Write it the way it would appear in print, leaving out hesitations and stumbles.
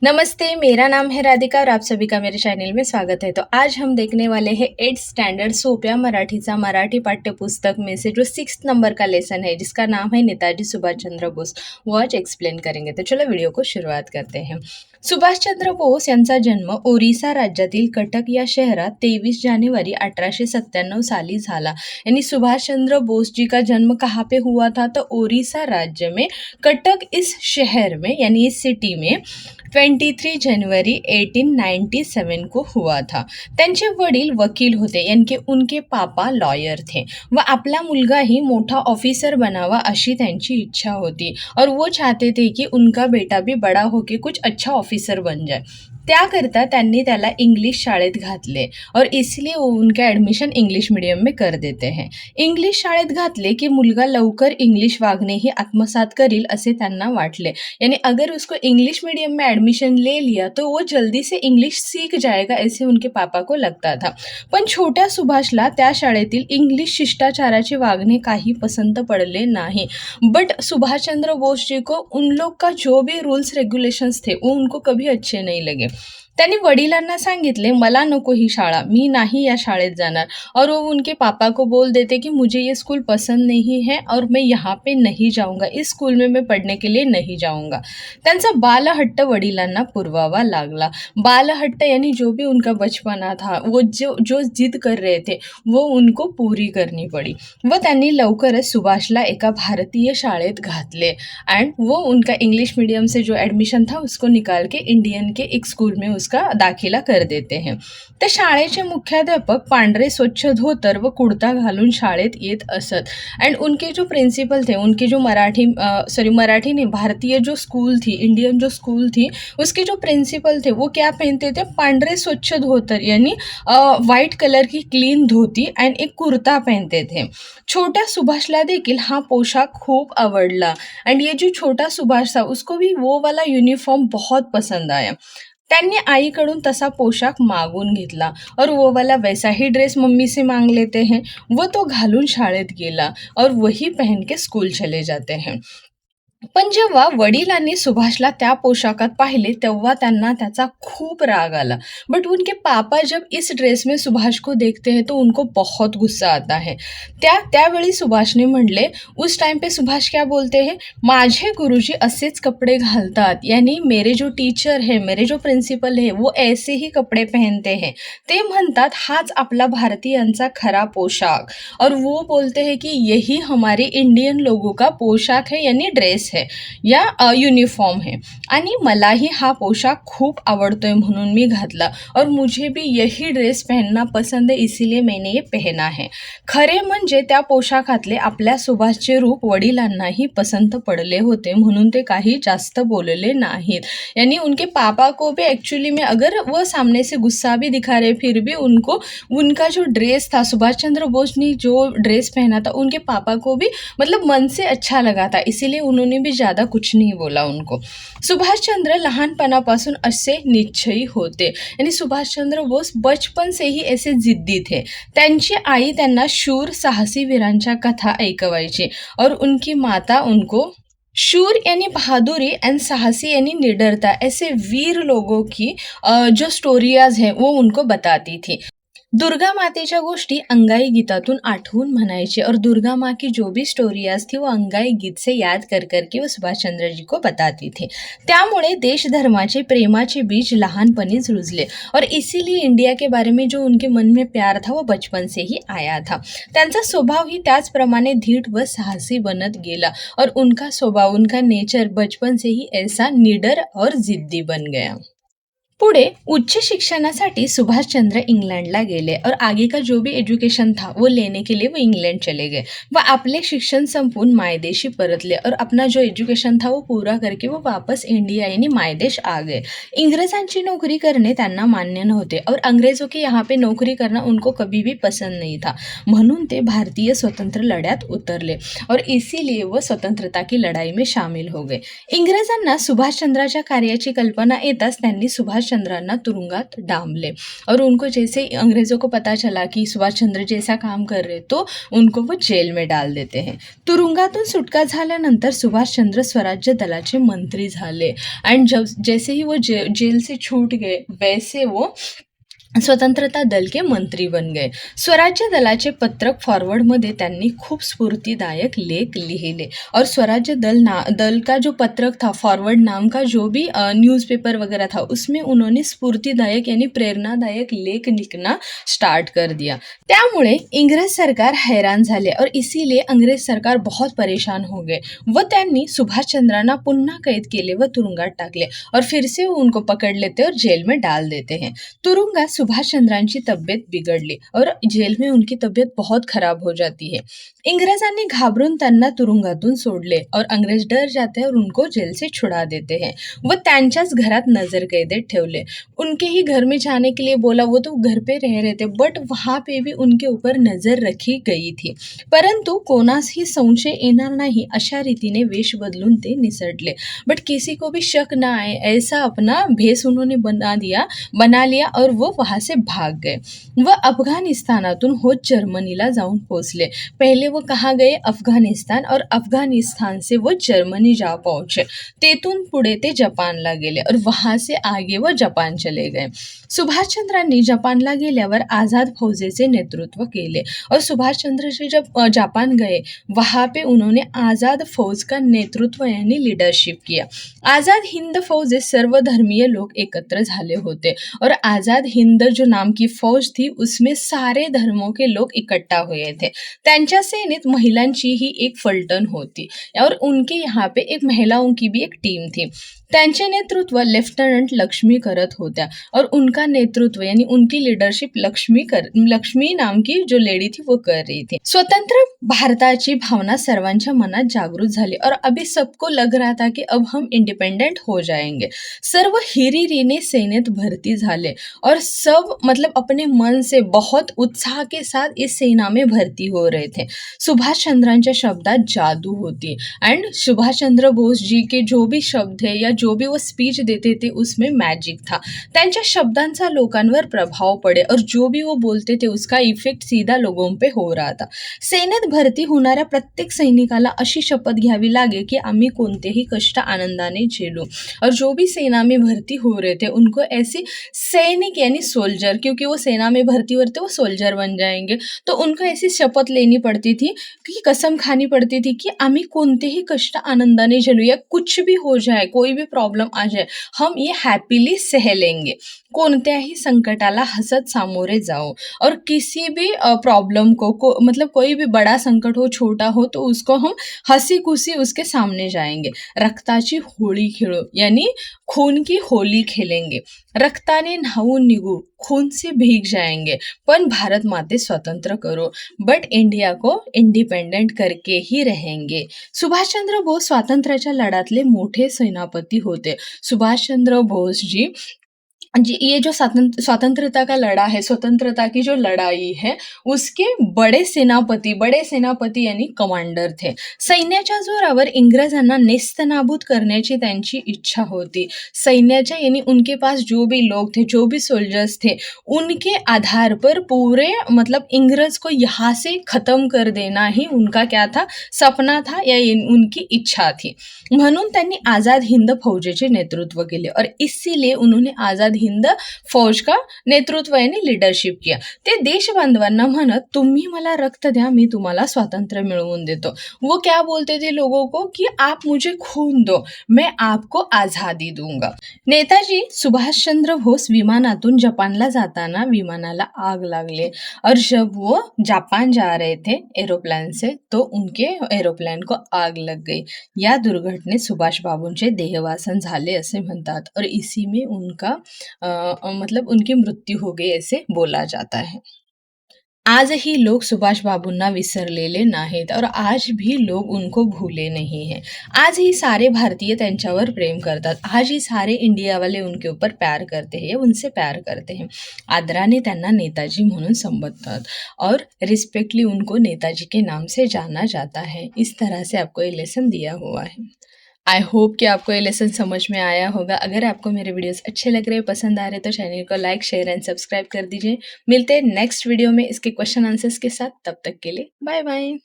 नमस्ते, मेरा नाम है राधिका और आप सभी का मेरे चैनल में स्वागत है। तो आज हम देखने वाले हैं 8th स्टैंडर्ड सोप्या मराठीचा मराठी पाठ्यपुस्तक में से जो 6th नंबर का लेसन है जिसका नाम है नेताजी सुभाष चंद्र बोस, वो आज एक्सप्लेन करेंगे। तो चलो वीडियो को शुरुआत करते हैं। सुभाषचंद्र बोस यांचा जन्म ओरिसा राज्यातील कटक या शहरात 23 जानेवारी 1897 साली झाला। यानी सुभाषचंद्र बोस जी का जन्म कहाँ पे हुआ था? तो ओरिसा राज्य में कटक इस शहर में यानी इस सिटी में 23 जनवरी 1897 को हुआ था। त्यांचे वडील वकील होते, यानी उनके पापा लॉयर थे व आपला मुलगाही मोठा ऑफिसर बनावा अशी त्यांची इच्छा होती और वो चाहते थे कि उनका बेटा भी बड़ा होके कुछ अच्छा ऑफिसर बन जाए। त्याकरता त्यांनी त्याला इंग्लिश शाळेत घातले और इसलिए वो उनका ॲडमिशन इंग्लिश मीडियम में कर देते हैं। इंग्लिश शाळेत घातले की मुलगा लवकर इंग्लिश वागणे ही आत्मसात करील असे त्यांना वाटले, यानी अगर उसको इंग्लिश मीडियम में एडमिशन ले लिया तो वो जल्दी से इंग्लिश सीख जाएगा, ऐसे उनके पापा को लगता था। पण छोट्या सुभाषला त्या शाळेतील इंग्लिश शिष्टाचाराचे वागणे काही पसंत पडले नाही। बट सुभाष चंद्र बोस जी को उन लोग का जो भी रूल्स रेगुलेशंस थे वो उनको कभी अच्छे नहीं लगे। त्यांनी वडिलांना सांगितले, मला नको ही शाळा, मी नाही या शाळेत जाणार और वो उनके पापा को बोल देते कि मुझे ये स्कूल पसंद नहीं है और मैं यहाँ पे नहीं जाऊँगा, इस स्कूल में मैं पढ़ने के लिए नहीं जाऊँगा। त्यांचा बालहट्ट वडिलांना पुरवावा लागला। बालहट्ट यानी जो भी उनका बचपना था, वो जो जो जिद कर रहे थे वो उनको पूरी करनी पड़ी व त्यांनी लवकरच सुभाषला एका भारतीय शाळेत घातले एंड वो उनका इंग्लिश मीडियम से जो एडमिशन था उसको निकाल के इंडियन के एक स्कूल में उसका दाखिला कर देते हैं। तर शाळेचे मुख्याध्यापक पांढरे स्वच्छ धोतर व कुर्ता घालून शाळेत येत असत एंड उनके जो प्रिंसिपल थे, उनके जो मराठी नहीं, भारतीय जो स्कूल थी, इंडियन जो स्कूल थी, उसके जो प्रिंसिपल थे वो क्या पहनते थे? पांढरे स्वच्छ धोतर यानी वाइट कलर की क्लीन धोती एंड एक कुर्ता पहनते थे। छोटा सुभाषला देखील हा पोशाख खूब आवडला एंड ये जो छोटा सुभाष था उसको भी वो वाला यूनिफॉर्म बहुत पसंद आया। त्यांनी आईकडून तसा पोशाख मागून घेतला और वो वाला वैसा ही ड्रेस मम्मी से मांग लेते हैं, वो तो घालून शाळेत गेला और वही पहन के स्कूल चले जाते हैं। पण जेव्हा वडिलांनी सुभाषला त्या पोशाखात पाहिले तेव्हा त्यांना त्याचा खूप राग आला। बट उनके पापा जब इस ड्रेस में सुभाष को देखते हैं तो उनको बहुत गुस्सा आता है। त्यावेळी सुभाषने म्हटले, उस टाइम पे सुभाष क्या बोलते हैं, माझे गुरुजी असेच कपडे घालतात, यानी मेरे जो टीचर है, मेरे जो प्रिंसिपल है वो ऐसे ही कपडे पहनते हैं। ते म्हणतात हाच आपला भारतीयांचा खरा पोशाख और वो बोलते हैं कि यही हमारे इंडियन लोगों का पोशाख है यानी ड्रेस है या यूनिफॉर्म है आणि मलाही हा पोशाख खूप आवडतोय म्हणून मी घातला और मुझे भी यही ड्रेस पहनना पसंद है, इसीलिए मैंने ये पहना है। खरे म्हणजे त्या पोशाखातले आपल्या सुभाषचे रूप वडिलांनाही पसंत पडले होते म्हणून ते काही जास्त बोलले नाहीत। यानी उनके पापा को भी एक्चुअली में अगर वो सामने से गुस्सा भी दिखा रहे फिर भी उनको उनका जो ड्रेस था, सुभाष चंद्र बोस ने जो ड्रेस पहना था उनके पापा को भी मतलब मन से अच्छा लगा था, इसीलिए उन्होंने भी ज़्यादा कुछ नहीं बोला उनको। सुभाष चंद्र लहानपणापासून असे निश्चयी होते, यानी सुभाष चंद्र बोस बचपन से ही ऐसे जिद्दी थे। त्यांची आई त्यांना शूर साहसी वीरांच्या कथा ऐकवायची और उनकी माता उनको शूर यानी बहादुरी एंड साहसी यानी निडरता, ऐसे वीर लोगों की जो स्टोरीज हैं वो उनको बताती थी। दुर्गा मातेच्या गोष्टी अंगाई गीतातून आठवून म्हणायचे और दुर्गा माँ की जो भी स्टोरीज थी वो अंगाई गीत से याद कर करके वो सुभाष चंद्र जी को बताती थी। त्यामुळे देश धर्माचे प्रेमाचे बीज लहानपणीच रुजले और इसीलिए इंडिया के बारे में जो उनके मन में प्यार था वो बचपन से ही आया था। त्यांचा स्वभाव ही त्याचप्रमाणे धीट व साहसी बनत गेला और उनका स्वभाव, उनका नेचर बचपन से ही ऐसा निडर और जिद्दी बन गया। पुढे उच्च शिक्षणासाठी सुभाषचंद्र इंग्लैंडला गेले और आगे का जो भी एजुकेशन था वो लेने के लिए वो इंग्लैंड चले गए व आपले शिक्षण संपून मायदेशी परतले और अपना जो एजुकेशन था वो पूरा करके वो वापस इंडिया यानी मायदेश आ गए। इंग्रजांची नौकरी करने त्यांना मान्य नव्हते और अंग्रेजों के यहाँ पे नौकरी करना उनको कभी भी पसंद नहीं था, म्हणून ते भारतीय स्वतंत्र लढ्यात उतरले और इसीलिए वो स्वतंत्रता की लड़ाई में शामिल हो गए। इंग्रजांना सुभाषचंद्राच्या कार्याची कल्पना येताच त्यांनी सुभाष चंद्रांना तुरुंगात डांबले और उनको जैसे ही अंग्रेज़ों को पता चला की सुभाष चंद्र जे ऐसा काम कर रहे तो उनको वो जेल में डाल देते हैं. तुरुंगातून सुटका झाल्यानंतर सुभाषचंद्र स्वराज्य दलाचे मंत्री झाले एंड जब जैसे ही वो जेल से छूट गए वैसे वो स्वतंत्रता दल के मंत्री बन गए. स्वराज्य दलाचे पत्रक फॉरवर्डमध्ये त्यांनी खूप स्फूर्तिदायक लेख लिहिले और स्वराज्य दल का जो पत्रक था, फॉरवर्ड नाम का जो भी न्यूज़पेपर वगैरह था, उसमें उन्होंने स्फूर्तिदायक यानी प्रेरणादायक लेख लिखना स्टार्ट कर दिया. त्यामुळे इंग्रज सरकार हैरान झाले और इसीलिए अंग्रेज सरकार बहुत परेशान हो गए व त्यांनी सुभाषचंद्रांना पुन्हा कैद केले व तुरुंगात टाकले और फिर से उनको पकड़ लेते और जेल में डाल देते हैं. तुरुंगात सुभाष चंद्रांची तब्येत बिघडली और जेल में उनकी तब्येत बहुत खराब हो जाती है. इंग्रजांनी घाबरून त्यांना तुरुंगातून सोडले और अंग्रेज डर जाते हैं और उनको जेल से छुड़ा देते हैं व त्यांच्याच घरात नजर कैदेत ठेवले. उनके ही घर में जाने के लिए बोला, वो तो घर पे रह रहे थे बट वहाँ पे भी उनके ऊपर नजर रखी गई थी, परंतु कोणासही संशय येणार नाही अशा रीतीने वेश बदलून ते निसटले. बट किसी को भी शक ना आए ऐसा अपना भेष उन्होंने बना लिया और वो वहाँ से भाग गए. वह अफगाणिस्तानातून होत जर्मनीला जाऊन पोहोचले. पहले वो कहाँ गए? अफगाणिस्तान, और अफगाणिस्तान से वो जर्मनी जा पहुंचे. तेथून पुढे ते जपानला गेले और वहाँ से आगे वो जपान चले गए. सुभाषचंद्रांनी जपानला गेल्यावर आझाद फौजेचे नेतृत्व केले और सुभाषचंद्र जी जब जापान गए वहाँ पे उन्होंने आज़ाद फौज का नेतृत्व यानी लीडरशिप किया. आज़ाद हिंद फौजेत सर्व धर्मीय लोग एकत्र झाले होते और आज़ाद हिंद जो नाम की फौज थी उसमें सारे धर्मों के लोग इकट्ठा हुए थे. त्यांच्या सेनेत महिलांची ही एक फलटण होती और उनके यहाँ पे एक महिलाओं की भी एक टीम थी. त्यांचे नेतृत्व लेफ्टिनेंट लक्ष्मी करत होत्या और उनका नेतृत्व यानी उनकी लीडरशिप लक्ष्मी नाम की जो लेडी थी वो कर रही थी. स्वतंत्र भारताची भावना सर्वांच्या मनात जागृत झाली और अभी सबको लग रहा था कि अब हम इंडिपेंडेंट हो जाएंगे. सर्व हिरिरीने सेनेत भर्ती झाले और सब मतलब अपने मन से बहुत उत्साह के साथ इस सेना में भर्ती हो रहे थे. सुभाष चंद्रांच्या शब्दात जादू होती एंड सुभाष चंद्र बोस जी के जो भी शब्द है या जो भी वो स्पीच देते थे उसमें मैजिक था. त्यांच्या शब्दांचा लोकांवर प्रभाव पडे और जो भी वो बोलते थे उसका इफेक्ट सीधा लोगों पे हो रहा था. सेनेत भरती होणाऱ्या प्रत्येक सैनिकाला अशी शपथ घ्यावी लागे की आम्ही कोणतेही कष्ट आनंदाने झेलू और जो भी सेना में भर्ती हो रहे थे उनको ऐसे सैनिक यानी सोल्जर, क्योंकि वो सेना में भर्ती हो रहे थे वो सोल्जर बन जाएंगे, तो उनको ऐसी शपथ लेनी पड़ती थी की कसम खानी पड़ती थी की आम्ही कोणतेही कष्ट आनंदाने झेलू, या कुछ भी हो जाए, कोई भी प्रॉब्लम आ जाए, हम ये हैप्पीली सह लेंगे. कोणत्याही संकटाला हसत सामोरे जाओ और किसी भी प्रॉब्लम को मतलब कोई भी बड़ा संकट हो छोटा हो तो उसको हम हंसी खुशी उसके सामने जाएंगे. रक्ताची होळी खेळो यानी खून की होली खेलेंगे. रक्ताने न्हावून निघू, खून से भीग जाएंगे, पण भारत माते स्वतंत्र करो, बट इंडिया को इंडिपेंडेंट करके ही रहेंगे. सुभाषचंद्र बोस स्वातंत्र्याच्या लढ्यातले मोठे सेनापती होते. सुभाषचंद्र बोस जी ये जो स्वतंत्रता का लड़ा है, स्वतंत्रता की जो लड़ाई है उसके बड़े सेनापती यानी कमांडर थे. सैन्याच्या जोरावर इंग्रजांना नेस्तनाबूत करण्याची त्यांची इच्छा होती. सैन्याच्या यानी उनके पास जो भी लोग थे, जो भी सोल्जर्स थे, उनके आधार पर पूरे मतलब इंग्रज को यहाँ से खत्म कर देना ही उनका क्या था, सपना था या उनकी इच्छा थी. म्हणून त्यांनी आझाद हिंद फौजेचे नेतृत्व केले और इसीलिए उन्होंने आझाद हिंद फौज का नेतृत्व यानी लीडरशिप किया. ते देशबांधवांना म्हणत, तुम्ही मला रक्त द्या, मी तुम्हाला स्वातंत्र्य मिळवून देतो. वो क्या बोलते थे लोगों को कि आप मुझे खून दो, मैं आपको आझादी दूंगा. नेताजी सुभाष चंद्र बोस विमानातून जपानला जाताना विमानाला आग लागले और जब वो जापान जा रहे थे एरोप्लेन से तो उनके एरोप्लेन को आग लग गई. या दुर्घटनेत सुभाष बाबूंचे देहवासन झाले असे म्हणतात और इसी में उनका मतलब उनकी मृत्यु हो गई ऐसे बोला जाता है. आजही लोग सुभाष बाबूंना विसरलेले नाहीत और आज भी लोग उनको भूले नहीं हैं. आज ही सारे भारतीय त्यांच्यावर प्रेम करतात. आज ही सारे इंडिया वाले उनके ऊपर प्यार करते हैं, उनसे प्यार करते हैं. आदराने त्यांना नेताजी म्हणून संबोधतात और रिस्पेक्टली उनको नेताजी के नाम से जाना जाता है. इस तरह से आपको ये लेसन दिया हुआ है. आई होप कि आपको ये लेसन समझ में आया होगा। अगर आपको मेरे वीडियोस अच्छे लग रहे हैं, पसंद आ रहे हैं तो चैनल को लाइक, शेयर एंड सब्सक्राइब कर दीजिए। मिलते हैं नेक्स्ट वीडियो में इसके क्वेश्चन आंसर्स के साथ, तब तक के लिए बाय बाय।